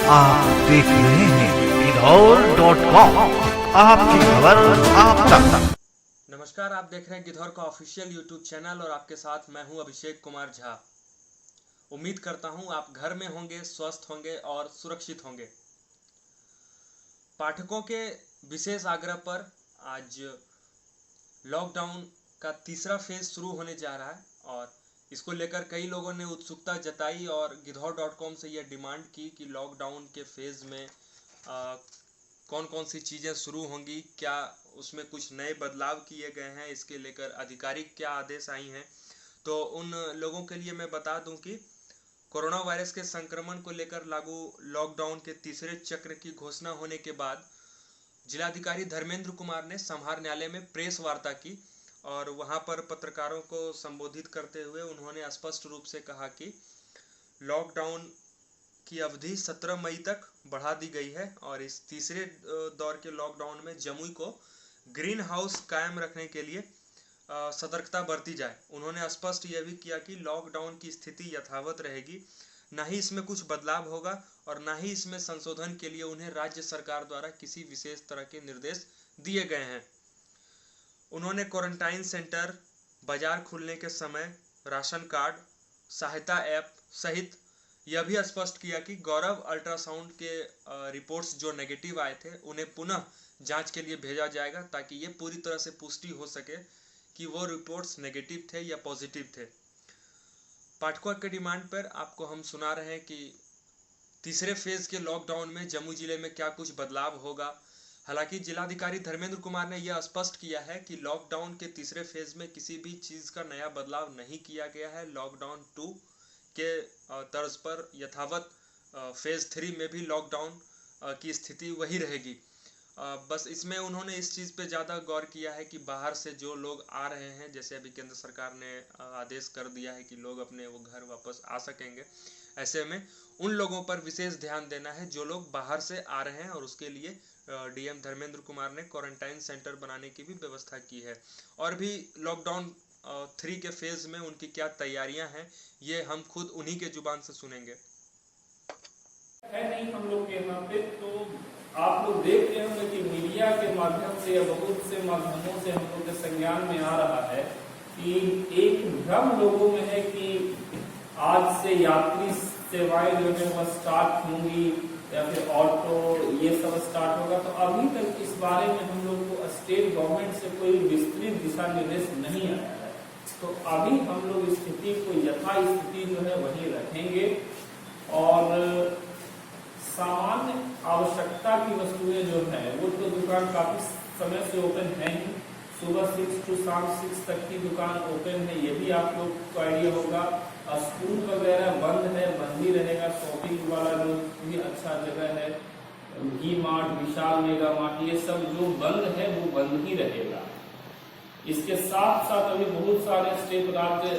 आप देख रहे हैं गिद्धौर.com, आपकी खबर आप तक। नमस्कार, आप देख रहे हैं गिद्धौर का ऑफिशियल यूट्यूब चैनल और आपके साथ मैं हूं अभिषेक कुमार झा। उम्मीद करता हूं आप घर में होंगे, स्वस्थ होंगे और सुरक्षित होंगे। पाठकों के विशेष आग्रह पर आज लॉकडाउन का तीसरा फेज शुरू होने जा रहा है और इसको लेकर कई लोगों ने उत्सुकता जताई और गिद्धौर.com से यह डिमांड की कि लॉकडाउन के फेज में कौन कौन सी चीज़ें शुरू होंगी, क्या उसमें कुछ नए बदलाव किए गए हैं, इसके लेकर आधिकारिक क्या आदेश आई हैं। तो उन लोगों के लिए मैं बता दूं कि कोरोना वायरस के संक्रमण को लेकर लागू लॉकडाउन के तीसरे चक्र की घोषणा होने के बाद जिलाधिकारी धर्मेंद्र कुमार ने समहार न्यायालय में प्रेस वार्ता की और वहां पर पत्रकारों को संबोधित करते हुए उन्होंने स्पष्ट रूप से कहा कि लॉकडाउन की अवधि 17 मई तक बढ़ा दी गई है और इस तीसरे दौर के लॉकडाउन में जमुई को ग्रीन हाउस कायम रखने के लिए सतर्कता बरती जाए। उन्होंने स्पष्ट यह भी किया कि लॉकडाउन की स्थिति यथावत रहेगी, न ही इसमें कुछ बदलाव होगा और न ही इसमें संशोधन के लिए उन्हें राज्य सरकार द्वारा किसी विशेष तरह के निर्देश दिए गए हैं। उन्होंने क्वारंटाइन सेंटर, बाजार खुलने के समय, राशन कार्ड, सहायता ऐप सहित यह भी स्पष्ट किया कि गौरव अल्ट्रासाउंड के रिपोर्ट्स जो नेगेटिव आए थे उन्हें पुनः जांच के लिए भेजा जाएगा ताकि ये पूरी तरह से पुष्टि हो सके कि वो रिपोर्ट्स नेगेटिव थे या पॉजिटिव थे। पाठकों के डिमांड पर आपको हम सुना रहे हैं कि तीसरे फेज के लॉकडाउन में जमुई जिले में क्या कुछ बदलाव होगा। हालांकि जिलाधिकारी धर्मेंद्र कुमार ने यह स्पष्ट किया है कि लॉकडाउन के तीसरे फेज में किसी भी चीज का नया बदलाव नहीं किया गया है। लॉकडाउन 2 के तर्ज पर यथावत फेज 3 में भी लॉकडाउन की स्थिति वही रहेगी। बस इसमें उन्होंने इस चीज़ पे ज़्यादा गौर किया है कि बाहर से जो लोग आ रहे हैं, जैसे अभी केंद्र सरकार ने आदेश कर दिया है कि लोग अपने वो घर वापस आ सकेंगे, ऐसे में उन लोगों पर विशेष ध्यान देना है जो लोग बाहर से आ रहे हैं और उसके लिए डीएम धर्मेंद्र कुमार ने क्वारंटाइन सेंटर बनाने की भी व्यवस्था की है। और भी लॉकडाउन 3 के फेज में उनकी क्या तैयारियां हैं, ये हम खुद उन्हीं के जुबान से सुनेंगे। है नहीं हम लोग के यहाँ पे, तो आप लोग देख रहे होंगे कि मीडिया के माध्यम से या बहुत से माध्यमों से हम लोग के संज्ञान में आ रहा है कि एक भ्रम लोगों में है कि आज से यात्री सेवाएं जो है वह स्टार्ट होंगी या फिर ऑटो ये सब स्टार्ट होगा। तो अभी तक इस बारे में हम लोग को स्टेट गवर्नमेंट से कोई विस्तृत दिशा निर्देश नहीं आया है। तो अभी हम लोग स्थिति को यथास्थिति जो है वही रखेंगे और सामान्य आवश्यकता की वस्तुएं जो है वो तो दुकान काफी समय से ओपन है ही। सुबह 6 to शाम 6 तक की दुकान ओपन है, ये भी आप लोग को आइडिया होगा। स्कूल वगैरह बंद है, बंद ही रहेगा। शॉपिंग वाला जो भी अच्छा जगह है, V Mart, Vishal Mega Mart, ये सब जो बंद है वो बंद ही रहेगा। इसके साथ साथ अभी बहुत सारे स्टेप राज्य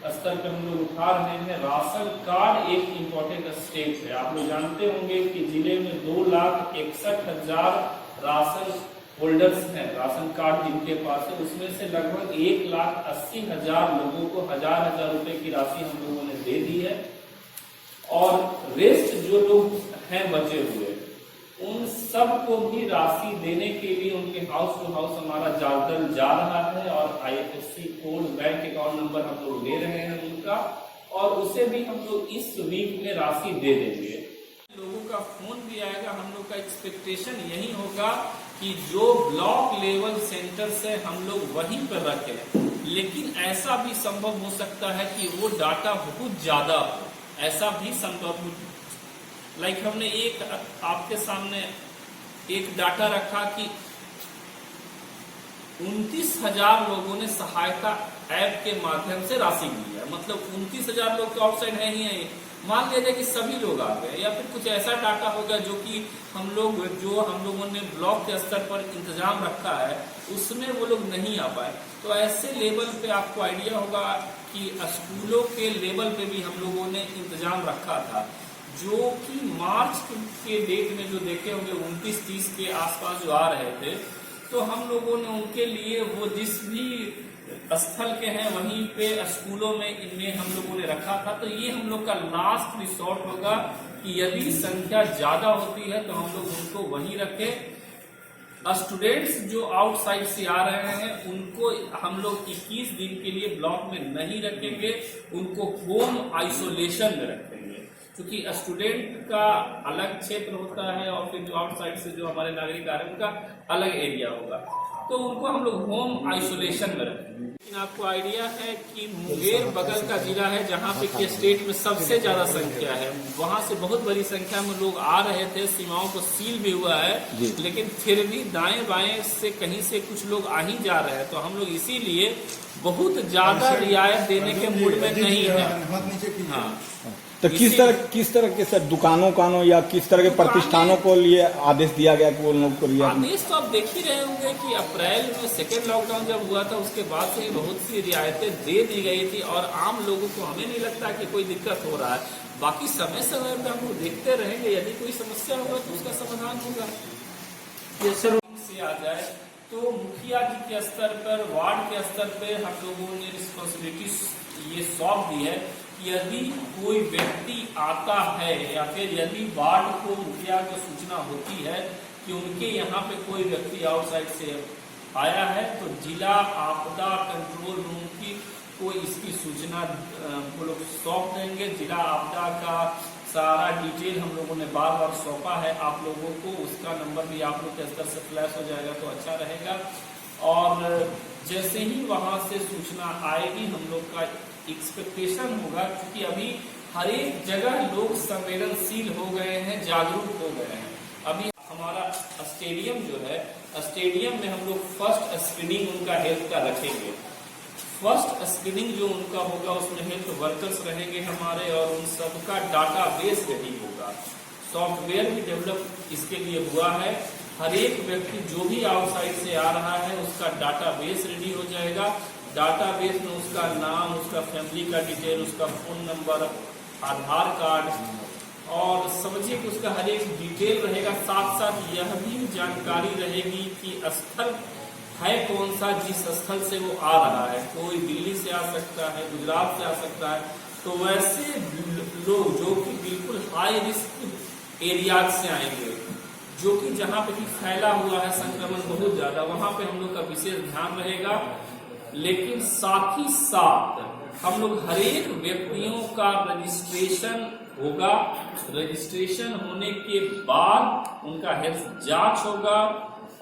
स्तर पर हम लोग उठा रहे हैं। राशन कार्ड एक इम्पोर्टेंट स्टेप है। आप लोग जानते होंगे कि जिले में 2,61,000 राशन होल्डर्स हैं, राशन कार्ड जिनके पास है, उसमें से लगभग 1,80,000 लोगों को हजार रुपए की राशि हम लोगों ने दे दी है और रेस्ट जो लोग हैं बचे हुए उन सबको भी राशि देने के लिए उनके हाउस टू हाउस हमारा दल जा रहा है और IFSC code, bank account number हम लोग ले रहे हैं उनका और उसे भी हम लोग इस वीक में राशि दे देंगे। लोगों का फोन भी आएगा। हम लोग का एक्सपेक्टेशन यही होगा कि जो ब्लॉक लेवल सेंटर से हम लोग वहीं पर रखें, लेकिन ऐसा भी संभव हो सकता है कि वो डाटा बहुत ज्यादा हो, ऐसा भी संभव हो। लाइक हमने एक आपके सामने एक डाटा रखा कि 29,000 लोगों ने सहायता ऐप के माध्यम से राशि दी है। मतलब 29,000 लोग तो आउटसाइड है ही है। मान लीजिए कि सभी लोग आ गए या फिर कुछ ऐसा डाटा होगा जो कि हम लोगों ने ब्लॉक के स्तर पर इंतजाम रखा है उसमें वो लोग नहीं आ पाए। तो ऐसे लेवल पे आपको आइडिया होगा कि स्कूलों के लेवल पे भी हम लोगों ने इंतजाम रखा था, जो कि मार्च के डेट में जो देखे होंगे 29-30 के आसपास जो आ रहे थे, तो हम लोगों ने उनके लिए वो जिस भी स्थल के हैं वहीं पे स्कूलों में इनमें हम लोगों ने रखा था। तो ये हम लोग का लास्ट रिसोर्ट होगा कि यदि संख्या ज्यादा होती है तो हम लोग उनको वहीं रखें। स्टूडेंट्स जो आउटसाइड से आ रहे हैं उनको हम लोग 21 दिन के लिए ब्लॉक में नहीं रखेंगे, उनको होम आइसोलेशन में रखेंगे, क्योंकि स्टूडेंट का अलग क्षेत्र होता है और फिर जो आउटसाइड से जो हमारे नागरिक आ रहे हैं उनका अलग एरिया होगा, तो उनको हम लोग होम आइसोलेशन में रखेंगे। लेकिन आपको आइडिया है कि मुंगेर बगल का जिला है जहाँ पे कि स्टेट में सबसे ज्यादा संख्या है, वहाँ से बहुत बड़ी संख्या में लोग आ रहे थे, सीमाओं को सील भी हुआ है, लेकिन फिर भी दाएं बाएं से कहीं से कुछ लोग आ ही जा रहे हैं। तो हम लोग इसीलिए बहुत ज्यादा रियायत देने के मूड में नहीं है। हाँ, तो किस तरह के सर दुकानों या किस तरह के प्रतिष्ठानों को लिए आदेश दिया गया कि वो लोग को रियायत? आदेश तो आप देख ही रहे होंगे कि अप्रैल में सेकेंड लॉकडाउन जब हुआ था उसके बाद से ही बहुत सी रियायतें दे दी गई थी और आम लोगों को हमें नहीं लगता कि कोई दिक्कत हो रहा है। बाकी समय समय पर हम लोग देखते रहेंगे, यदि कोई समस्या होगा तो उसका समाधान होगा। से आ जाए तो मुखिया जी के स्तर पर, वार्ड के स्तर पर हम लोगों ने रिस्पॉन्सिबिलिटी ये सौंप दी है कि यदि कोई व्यक्ति आता है या फिर यदि वार्ड को मुखिया को सूचना होती है कि उनके यहाँ पे कोई व्यक्ति आउटसाइड से आया है तो जिला आपदा कंट्रोल रूम की को इसकी सूचना वो लोग सौंप देंगे। जिला आपदा का सारा डिटेल हम लोगों ने बार बार सौंपा है आप लोगों को, उसका नंबर भी आप लोग के स्तर से फ्लैश हो जाएगा तो अच्छा रहेगा। और जैसे ही वहां से सूचना आएगी हम लोग का एक्सपेक्टेशन होगा, क्योंकि अभी हर एक जगह लोग संवेदनशील हो गए हैं, जागरूक हो गए हैं। अभी हमारा स्टेडियम जो है, स्टेडियम में हम लोग फर्स्ट स्क्रीनिंग उनका हेल्थ का रखेंगे। फर्स्ट स्क्रीनिंग जो उनका होगा उसमें हेल्थ वर्कर्स रहेंगे हमारे और उन सबका डाटा बेस रेडी होगा। सॉफ्टवेयर भी डेवलप इसके लिए हुआ है। हर एक व्यक्ति जो भी आउटसाइड से आ रहा है उसका डाटा बेस रेडी हो जाएगा। डाटा बेस में उसका नाम, उसका फैमिली का डिटेल, उसका फोन नंबर, आधार कार्ड और समझिए कि उसका हर एक डिटेल रहेगा। साथ साथ यह भी जानकारी रहेगी कि स्थल है कौन सा, जिस स्थल से वो आ रहा है। कोई दिल्ली से आ सकता है, गुजरात से आ सकता है, तो वैसे लोग जो कि बिल्कुल हाई रिस्क एरियाज से आएंगे, जो कि जहाँ पे फैला हुआ है संक्रमण बहुत ज्यादा, वहां पे हम लोग का विशेष ध्यान रहेगा। लेकिन साथ ही साथ हम लोग हर एक व्यक्तियों का रजिस्ट्रेशन होगा। रजिस्ट्रेशन होने के बाद उनका हेल्थ जांच होगा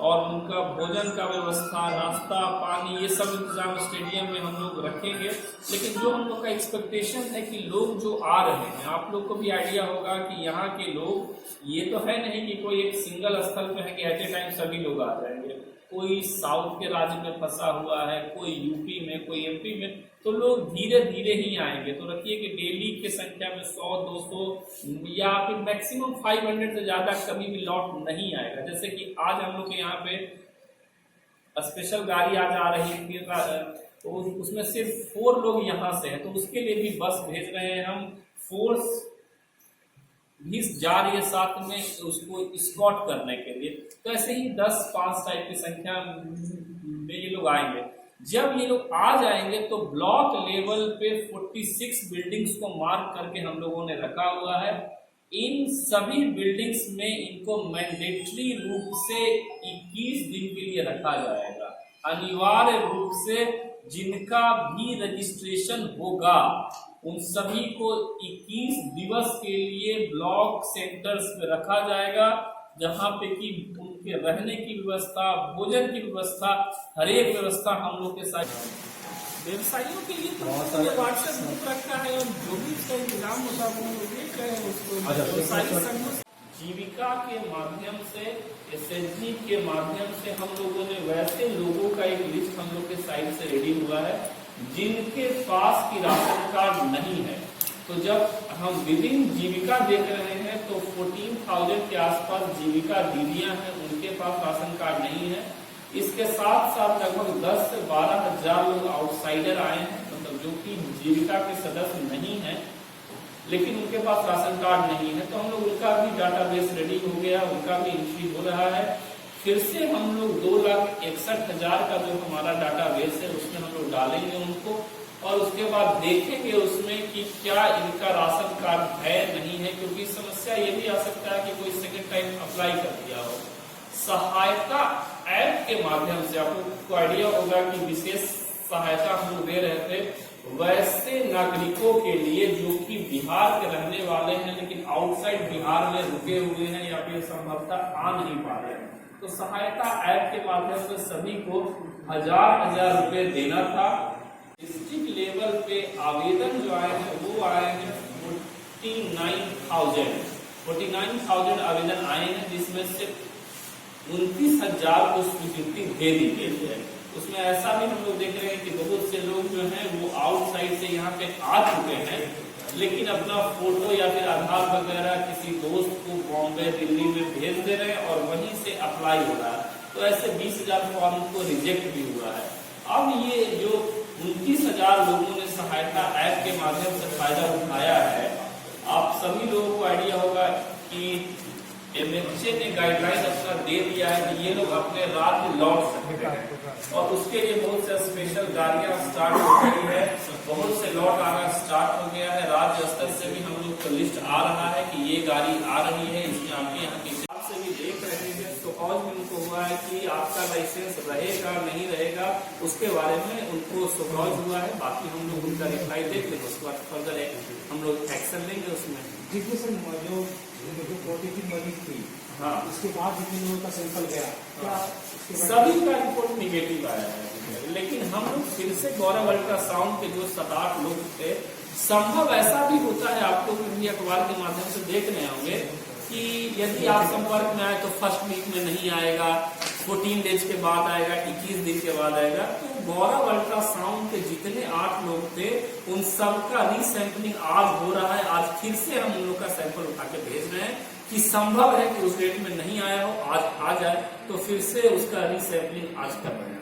और उनका भोजन का व्यवस्था, नाश्ता पानी, ये सब इंतजाम स्टेडियम में हम लोग रखेंगे। लेकिन जो हम लोग का एक्सपेक्टेशन है कि लोग जो आ रहे हैं, आप लोग को भी आइडिया होगा कि यहाँ के लोग, ये तो है नहीं कि कोई एक सिंगल स्थल पे है कि एट ए टाइम सभी लोग आ जाएंगे। कोई साउथ के राज्य में फंसा हुआ है, कोई यूपी में, कोई एमपी में, तो लोग धीरे धीरे ही आएंगे। तो रखिए कि डेली की संख्या में 100-200 या फिर मैक्सिमम 500 से ज्यादा कभी भी लौट नहीं आएगा। जैसे कि आज हम लोग के यहाँ पे स्पेशल गाड़ी आज आ रही है तो उसमें सिर्फ 4 लोग यहाँ से हैं, तो उसके लिए भी बस भेज रहे हैं हम। फोर्स भी जा रही है साथ में उसको स्कॉट करने के लिए। तो ऐसे ही 10-5 टाइप की संख्या में ये लोग आएंगे। जब ये लोग आ जाएंगे तो ब्लॉक लेवल पे 46 बिल्डिंग्स को मार्क करके हम लोगों ने रखा हुआ है। इन सभी बिल्डिंग्स में इनको मैंडेटरी रूप से 21 दिन के लिए रखा जाएगा। अनिवार्य रूप से जिनका भी रजिस्ट्रेशन होगा उन सभी को 21 दिवस के लिए ब्लॉक सेंटर्स में रखा जाएगा, जहां पे कि उनके रहने की व्यवस्था, भोजन की व्यवस्था, हर एक व्यवस्था हम लोग के साथ। व्यवसायियों के लिए तो व्हाट्सएप ग्रुप रखा है और जो भी उसका इंतजाम होता है वो देख रहे हैं उसको। व्यवसायिक संघ जीविका के माध्यम से, एसएचजी के माध्यम से हम लोगों ने वैसे लोगों का एक लिस्ट हम लोग के साइड से रेडी हुआ है जिनके पास की राशन कार्ड नहीं है। तो जब हम विभिन्न जीविका देख रहे हैं तो 14,000 के आसपास जीविका दीदियां हैं, उनके पास राशन कार्ड नहीं है। इसके साथ साथ लगभग 10 से 12 हजार लोग आउटसाइडर आए हैं, मतलब जो कि जीविका के सदस्य नहीं है लेकिन उनके पास राशन कार्ड नहीं है। तो हम लोग उनका भी डाटाबेस रेडी हो गया, उनका भी एंट्री हो रहा है। फिर से हम लोग 2,61,000 का जो हमारा डाटाबेस है उसमें हम लोग डालेंगे उनको, और उसके बाद देखेंगे उसमें कि क्या इनका राशन कार्ड है नहीं है, क्योंकि समस्या ये भी आ सकता है कि कोई सेकंड टाइम अप्लाई कर दिया हो। सहायता ऐप के माध्यम से आपको आइडिया होगा कि विशेष सहायता हम लोग दे रहे थे वैसे नागरिकों के लिए जो कि बिहार के रहने वाले हैं लेकिन आउटसाइड बिहार में रुके हुए हैं या फिर संभवतः आ नहीं पा रहे हैं। तो सहायता ऐप के माध्यम से सभी को 1,000 रुपए देना था। डिस्ट्रिक्ट लेवल पे आवेदन जो आए हैं वो आए हैं 49,000 आवेदन आए हैं, जिसमें से 29,000 को स्वीकृति दे दी गई है। उसमें ऐसा भी हम लोग देख रहे हैं कि बहुत से लोग जो हैं वो आउटसाइड से यहाँ पे आ चुके हैं, लेकिन अपना फोटो या फिर आधार वगैरह किसी दोस्त को बॉम्बे दिल्ली में भेज दे रहे हैं और वहीं से अप्लाई हो रहा है। तो ऐसे 20,000 फॉर्म को रिजेक्ट भी हुआ है। अब ये जो 29,000 लोगों ने सहायता ऐप के माध्यम से फायदा उठाया है, आप सभी लोगों को आइडिया होगा कि MHA ने गाइडलाइन अपना दे दिया है कि ये लोग अपने राज्य लौट सकते हैं और उसके लिए बहुत से स्पेशल गाड़ियां स्टार्ट हो गई है, बहुत से लौट आना स्टार्ट हो गया है। राज्य स्तर से भी हम लोग का लिस्ट आ रहा है कि ये गाड़ी आ रही है। इसमें आपके यहाँ के हिसाब से भी देख रहे हैं तो और भी उनको हुआ है कि आपका लाइसेंस रहेगा नहीं रहेगा, उसके बारे में उनको सुझाव हुआ है। बाकी हम लोग उनका रिप्लाई देख लेंगे, उसके बाद फर्दर हम लोग एक्शन लेंगे उसमें। जो पॉजिटिव मरीज थी, हाँ, उसके बाद जितने लोगों का सैंपल गया, क्या सभी का रिपोर्ट निगेटिव आया है। लेकिन हम लोग फिर से गौरव अल्ट्रासाउंड के जो 7-8 लोग थे, संभव ऐसा भी होता है, आपको भी अखबार के माध्यम से देख रहे होंगे कि यदि आप संपर्क में आए तो फर्स्ट वीक में नहीं आएगा, 14 डेज के बाद आएगा, 21 दिन के बाद आएगा। तो गौरव अल्ट्रासाउंड के जितने 8 लोग थे उन सबका रीसैंपलिंग आज हो रहा है। आज फिर से हम उन लोग का सैंपल उठा के भेज रहे हैं कि संभव है कि उस डेट में नहीं आया हो, आज आ जाए तो फिर से उसका रीसैंपलिंग आज कर रहे हैं।